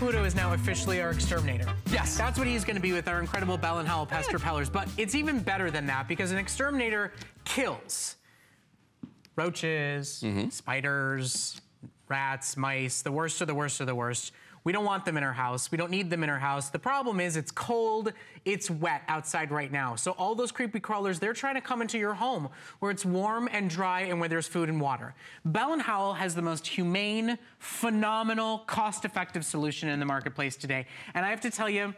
Pluto is now officially our exterminator. Yes. That's what he's going to be with our incredible Bell & Howell Pest Repellers. But it's even better than that because an exterminator kills roaches, spiders, rats, mice, the worst of the worst of the worst. We don't want them in our house. We don't need them in our house. The problem is it's cold, it's wet outside right now. So all those creepy crawlers, they're trying to come into your home where it's warm and dry and where there's food and water. Bell & Howell has the most humane, phenomenal, cost-effective solution in the marketplace today. And I have to tell you,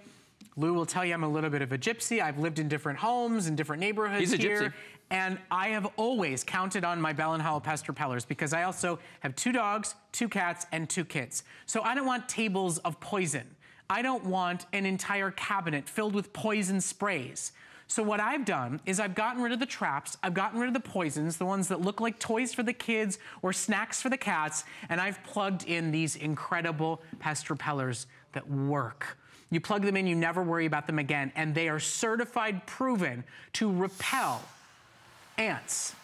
Lou will tell you I'm a little bit of a gypsy. I've lived in different homes and different neighborhoods here. He's a gypsy. And I have always counted on my Bell & Howell Pest Repellers because I also have 2 dogs, 2 cats, and 2 kids. So I don't want tables of poison. I don't want an entire cabinet filled with poison sprays. So what I've done is I've gotten rid of the traps, I've gotten rid of the poisons, the ones that look like toys for the kids or snacks for the cats, and I've plugged in these incredible pest repellers that work. You plug them in, you never worry about them again, and they are certified proven to repel ants,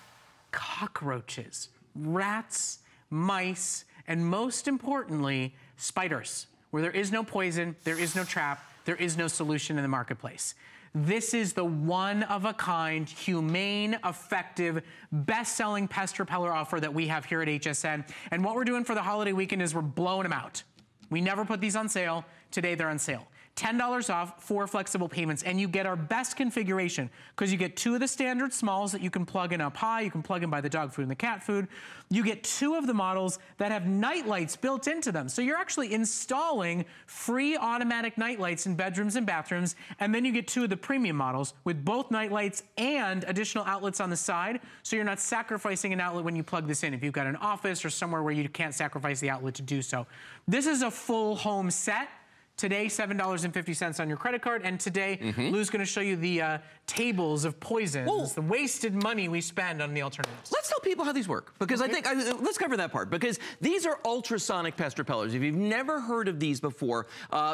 cockroaches, rats, mice, and most importantly, spiders. Where there is no poison, there is no trap, there is no solution in the marketplace. This is the one-of-a-kind, humane, effective, best-selling pest repeller offer that we have here at HSN. And what we're doing for the holiday weekend is we're blowing them out. We never put these on sale. Today they're on sale. $10 off, 4 flexible payments, and you get our best configuration because you get 2 of the standard smalls that you can plug in up high. You can plug in by the dog food and the cat food. You get 2 of the models that have night lights built into them. So you're actually installing free automatic night lights in bedrooms and bathrooms, and then you get 2 of the premium models with both night lights and additional outlets on the side, so you're not sacrificing an outlet when you plug this in if you've got an office or somewhere where you can't sacrifice the outlet to do so. This is a full home set. Today, $7.50 on your credit card, and today, Lou's gonna show you the tables of poisons, the wasted money we spend on the alternatives. Let's tell people how these work, because I think, let's cover that part, because these are ultrasonic pest repellers. If you've never heard of these before,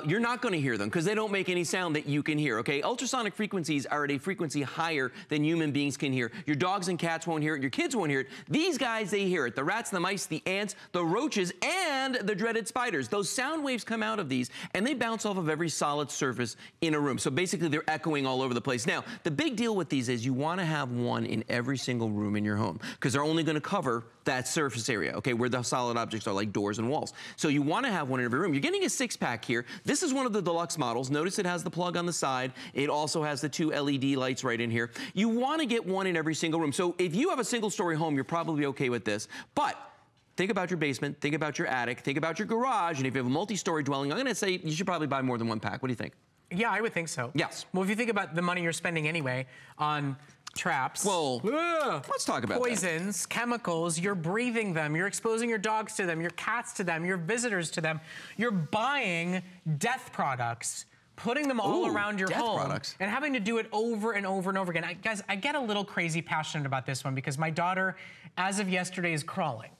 you're not gonna hear them, because they don't make any sound that you can hear, okay? Ultrasonic frequencies are at a frequency higher than human beings can hear. Your dogs and cats won't hear it, your kids won't hear it. These guys, they hear it. The rats, the mice, the ants, the roaches, and the dreaded spiders. Those sound waves come out of these, and they bounce off of every solid surface in a room. So basically they're echoing all over the place. Now, the big deal with these is you want to have one in every single room in your home because they're only going to cover that surface area, okay, where the solid objects are like doors and walls. So you want to have one in every room. You're getting a 6-pack here. This is one of the deluxe models. Notice it has the plug on the side. It also has the 2 LED lights right in here. You want to get one in every single room. So if you have a single-story home, you're probably okay with this. But think about your basement, think about your attic, think about your garage, and if you have a multi-story dwelling, I'm gonna say you should probably buy more than 1 pack. What do you think? Yeah, I would think so. Yes. Well, if you think about the money you're spending anyway on traps, well, let's talk about poisons, chemicals, you're breathing them, you're exposing your dogs to them, your cats to them, your visitors to them, you're buying death products, putting them all around your home and having to do it over and over and over again. Guys, I get a little crazy passionate about this one because my daughter, as of yesterday, is crawling.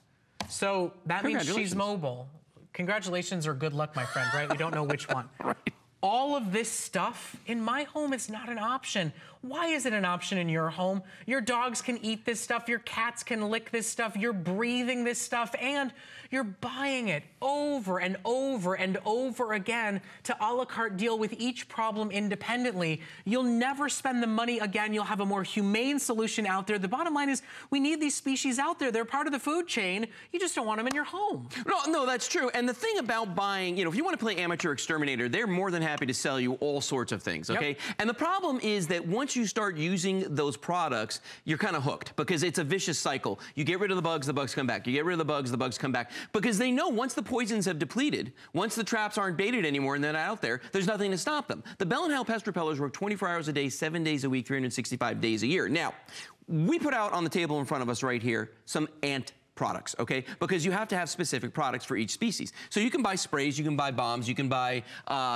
So that means she's mobile. Congratulations or good luck, my friend, right? We don't know which one. Right. All of this stuff in my home is not an option. Why is it an option in your home? Your dogs can eat this stuff, your cats can lick this stuff, you're breathing this stuff, and you're buying it over and over and over again to a la carte deal with each problem independently. You'll never spend the money again. You'll have a more humane solution out there. The bottom line is we need these species out there. They're part of the food chain. You just don't want them in your home. No, that's true. And the thing about buying, you know, if you want to play amateur exterminator, they're more than happy to sell you all sorts of things, okay? Yep. And the problem is that once you start using those products, you're kind of hooked because it's a vicious cycle. You get rid of the bugs come back. You get rid of the bugs come back. Because they know once the poisons have depleted, once the traps aren't baited anymore and they're not out there, there's nothing to stop them. The Bell & Howell Pest Repellers work 24 hours a day, 7 days a week, 365 days a year. Now, we put out on the table in front of us right here some ant products, okay? Because you have to have specific products for each species. So you can buy sprays, you can buy bombs, you can buy,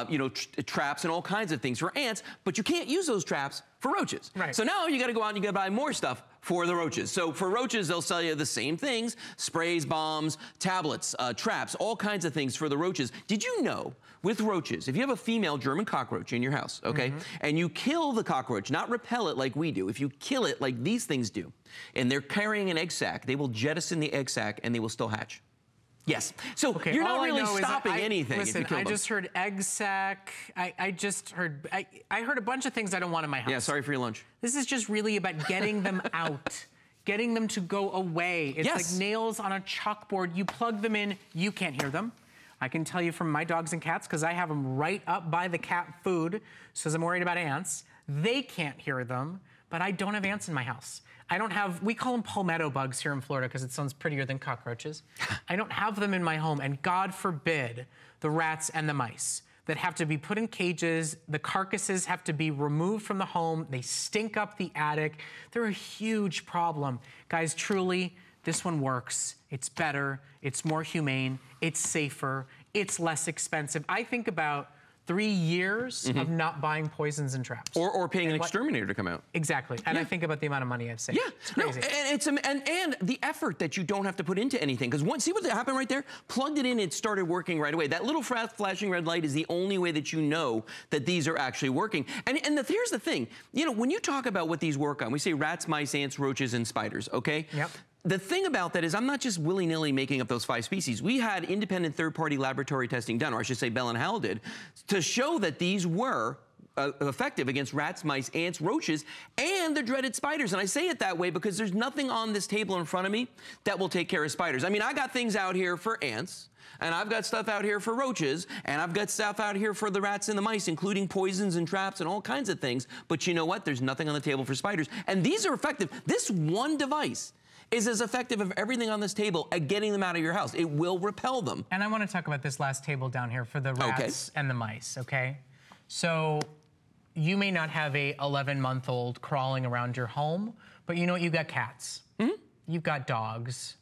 you know, traps and all kinds of things for ants, but you can't use those traps for roaches. Right. So now you gotta go out and you gotta buy more stuff for the roaches. So for roaches, they'll sell you the same things, sprays, bombs, tablets, traps, all kinds of things for the roaches. Did you know, with roaches, if you have a female German cockroach in your house, okay, and you kill the cockroach, not repel it like we do, if you kill it like these things do, and they're carrying an egg sac, they will jettison the egg sac and they will still hatch. Yes. So you're not really stopping anything. Listen, I just heard egg sac. I heard a bunch of things I don't want in my house. Yeah, sorry for your lunch. This is just really about getting them out. Getting them to go away. It's like nails on a chalkboard. You plug them in, you can't hear them. I can tell you from my dogs and cats, because I have them right up by the cat food, so I'm worried about ants. They can't hear them, but I don't have ants in my house. I don't have, we call them palmetto bugs here in Florida because it sounds prettier than cockroaches. I don't have them in my home, and God forbid the rats and the mice that have to be put in cages. The carcasses have to be removed from the home. They stink up the attic. They're a huge problem. Guys, truly, this one works. It's better, it's more humane, it's safer, it's less expensive. I think about 3 years of not buying poisons and traps. Or paying an exterminator to come out. Exactly. And I think about the amount of money I've saved. Yeah, it's crazy. And the effort that you don't have to put into anything. Because see what happened right there? Plugged it in, it started working right away. That little flashing red light is the only way that you know that these are actually working. And here's the thing. You know, when you talk about what these work on, we say rats, mice, ants, roaches, and spiders, okay? Yep. The thing about that is I'm not just willy-nilly making up those 5 species. We had independent third-party laboratory testing done, or I should say Bell and Howell did, to show that these were effective against rats, mice, ants, roaches, and the dreaded spiders. And I say it that way because there's nothing on this table in front of me that will take care of spiders. I mean, I got things out here for ants, and I've got stuff out here for roaches, and I've got stuff out here for the rats and the mice, including poisons and traps and all kinds of things. But you know what? There's nothing on the table for spiders. And these are effective. This one device is as effective as everything on this table at getting them out of your house. It will repel them. And I want to talk about this last table down here for the rats and the mice, okay? So you may not have a 11-month-old crawling around your home, but you know what? You've got cats. You've got dogs.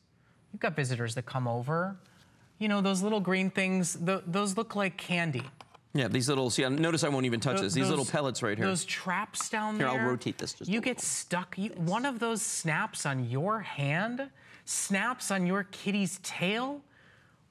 You've got visitors that come over. You know, those little green things, those look like candy. Yeah, these little, see, notice I won't even touch this. These little pellets right here. Those traps down there. Here, I'll rotate this just You get stuck. One of those snaps on your hand, snaps on your kitty's tail.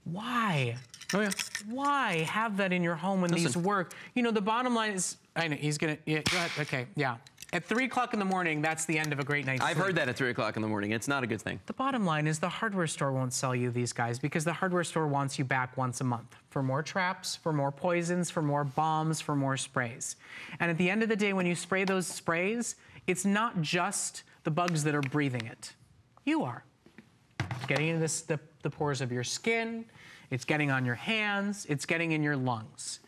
Why? Oh, yeah. Why have that in your home when these work? You know, the bottom line is, I know, he's gonna, yeah, go ahead. Okay, yeah. At 3 o'clock in the morning, that's the end of a great night's sleep. I've heard that at 3 o'clock in the morning. It's not a good thing. The bottom line is the hardware store won't sell you these guys because the hardware store wants you back once a month for more traps, for more poisons, for more bombs, for more sprays. And at the end of the day, when you spray those sprays, it's not just the bugs that are breathing it. You are. It's getting into the pores of your skin. It's getting on your hands. It's getting in your lungs.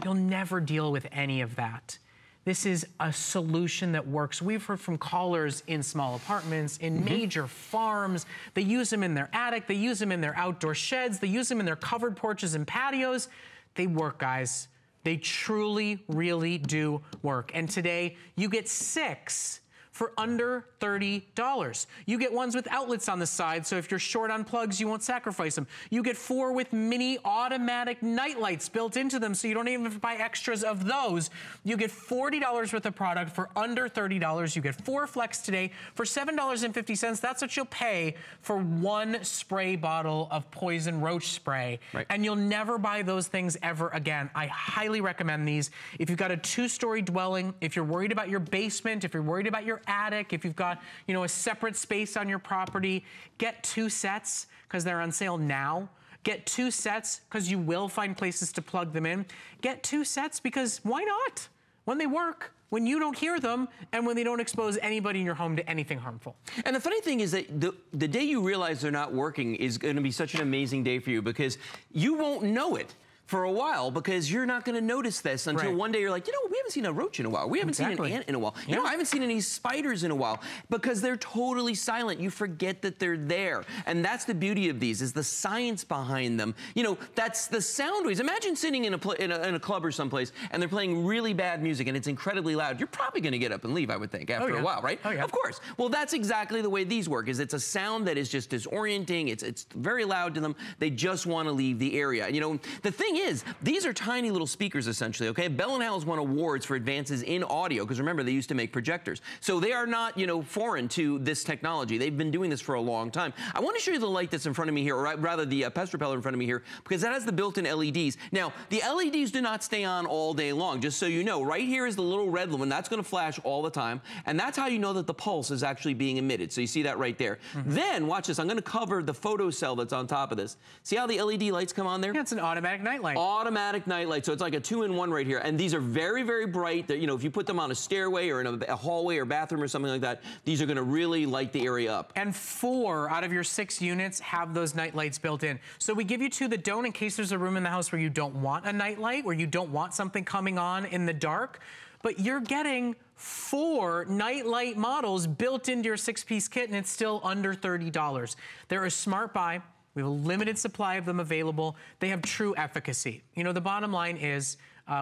You'll never deal with any of that. This is a solution that works. We've heard from callers in small apartments, in major farms. They use them in their attic. They use them in their outdoor sheds. They use them in their covered porches and patios. They work, guys. They truly, really do work. And today, you get 6 for under $30. You get ones with outlets on the side, so if you're short on plugs, you won't sacrifice them. You get 4 with mini automatic night lights built into them, so you don't even have to buy extras of those. You get $40 worth of product for under $30. You get 4 Flex today for $7.50. That's what you'll pay for 1 spray bottle of poison roach spray. Right. And you'll never buy those things ever again. I highly recommend these. If you've got a 2-story dwelling, if you're worried about your basement, if you're worried about your attic, if you've got, you know, a separate space on your property, get 2 sets because they're on sale now. Get 2 sets because you will find places to plug them in. Get 2 sets because why not? When they work, when you don't hear them, and when they don't expose anybody in your home to anything harmful. And the funny thing is that the day you realize they're not working is going to be such an amazing day for you because you won't know it for a while because you're not going to notice this until one day you're like, you know, we haven't seen a roach in a while. We haven't seen an ant in a while. You know, I haven't seen any spiders in a while because they're totally silent. You forget that they're there. And that's the beauty of these is the science behind them. You know, that's the sound waves. Imagine sitting in a club or someplace and they're playing really bad music and it's incredibly loud. You're probably going to get up and leave, I would think, after a while, right? Oh, yeah. Of course. Well, that's exactly the way these work is it's a sound that is just disorienting. It's very loud to them. They just want to leave the area. You know, the thing is, these are tiny little speakers essentially, okay? Bell & Howell's won awards for advances in audio, because remember, they used to make projectors. So they are not, you know, foreign to this technology. They've been doing this for a long time. I want to show you the light that's in front of me here, or rather the Pest Repeller in front of me here, because that has the built-in LEDs. Now, the LEDs do not stay on all day long, just so you know. Right here is the little red one. That's going to flash all the time, and that's how you know that the pulse is actually being emitted. So you see that right there. Then, watch this. I'm going to cover the photo cell that's on top of this. See how the LED lights come on there? Yeah, it's an automatic night light. Automatic night light. So it's like a 2-in-1 right here. And these are very, very bright. They're, you know, if you put them on a stairway or in a hallway or bathroom or something like that, these are going to really light the area up. And 4 out of your 6 units have those night lights built in. So we give you 2 that don't, in case there's a room in the house where you don't want a night light, where you don't want something coming on in the dark. But you're getting 4 night light models built into your 6-piece kit, and it's still under $30. They're a smart buy. We have a limited supply of them available. They have true efficacy. You know, the bottom line is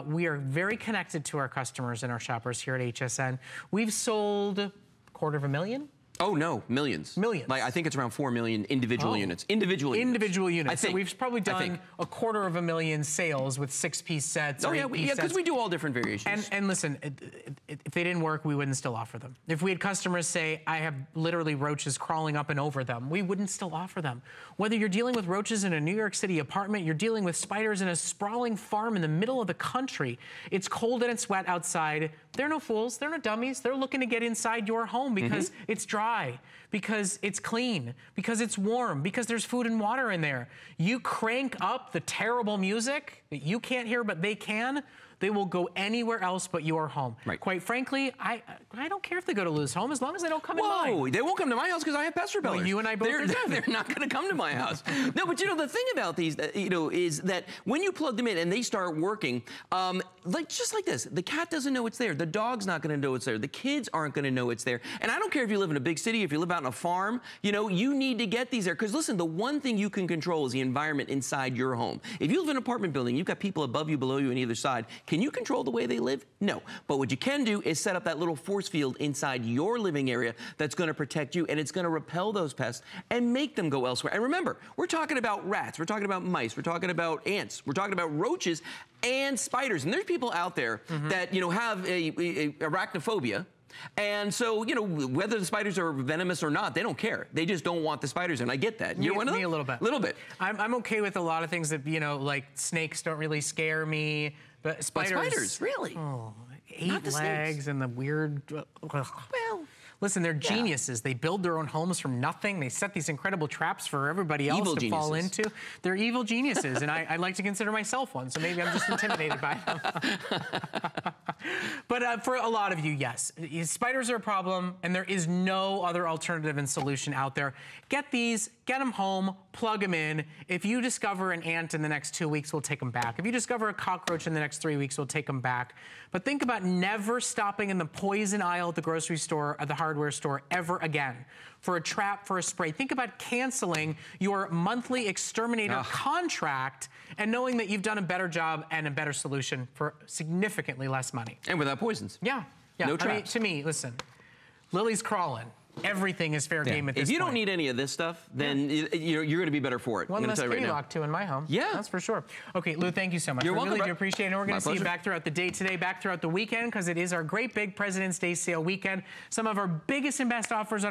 we are very connected to our customers and our shoppers here at HSN. We've sold 250,000. Oh, no, millions. Millions. Like, I think it's around 4 million individual units. Individual units. So we've probably done 250,000 sales with 6-piece sets. Oh, yeah, because we do all different variations. And listen, if they didn't work, we wouldn't still offer them. If we had customers say, I have literally roaches crawling up and over them, we wouldn't still offer them. Whether you're dealing with roaches in a New York City apartment, you're dealing with spiders in a sprawling farm in the middle of the country, it's cold and it's wet outside. They're no fools. They're no dummies. They're looking to get inside your home because it's dry, because it's clean, because it's warm, because there's food and water in there. You crank up the terrible music that you can't hear, but they can. They will go anywhere else but your home. Right. Quite frankly, I don't care if they go to Lou's home as long as they don't come in mine. Whoa, they won't come to my house because I have pest repellers. Well, you and I both They're not going to come to my house. No, but you know, the thing about these, you know, is that when you plug them in and they start working, like just like this, the cat doesn't know it's there. The dog's not going to know it's there. The kids aren't going to know it's there. And I don't care if you live in a big city, if you live out on a farm, you know, you need to get these there. Because listen, the one thing you can control is the environment inside your home. If you live in an apartment building, you've got people above you, below you, on either side. Can you control the way they live? No. But what you can do is set up that little force field inside your living area that's going to protect you, and it's going to repel those pests and make them go elsewhere. And remember, we're talking about rats, we're talking about mice, we're talking about ants, we're talking about roaches and spiders. And there's people out there that, you know, have a arachnophobia. And so, you know, whether the spiders are venomous or not, they don't care. They just don't want the spiders, and I get that. You're one of them? Me a little bit. A little bit. I'm okay with a lot of things that, you know, like snakes don't really scare me. But spiders, really? Oh, 8 legs snakes. And the weird. Well, listen, they're geniuses. They build their own homes from nothing. They set these incredible traps for everybody else to fall into. They're evil geniuses, and I like to consider myself one. So maybe I'm just intimidated by them. But for a lot of you, yes, spiders are a problem, and there is no other alternative and solution out there. Get these, get them home, plug them in. If you discover an ant in the next 2 weeks, we'll take them back. If you discover a cockroach in the next 3 weeks, we'll take them back. But think about never stopping in the poison aisle at the grocery store or the hardware store ever again for a trap, for a spray. Think about canceling your monthly exterminator contract and knowing that you've done a better job and a better solution for significantly less money. And without poisons. Yeah. No traps. To me, listen, Lily's crawling. Everything is fair game at this point. If you don't need any of this stuff, then you're going to be better for it. One less kitty lock too in my home. Yeah. That's for sure. Okay, Lou, thank you so much. You're welcome, really do appreciate it. And we're going to see you back throughout the day today, back throughout the weekend, because it is our great big President's Day sale weekend. Some of our biggest and best offers on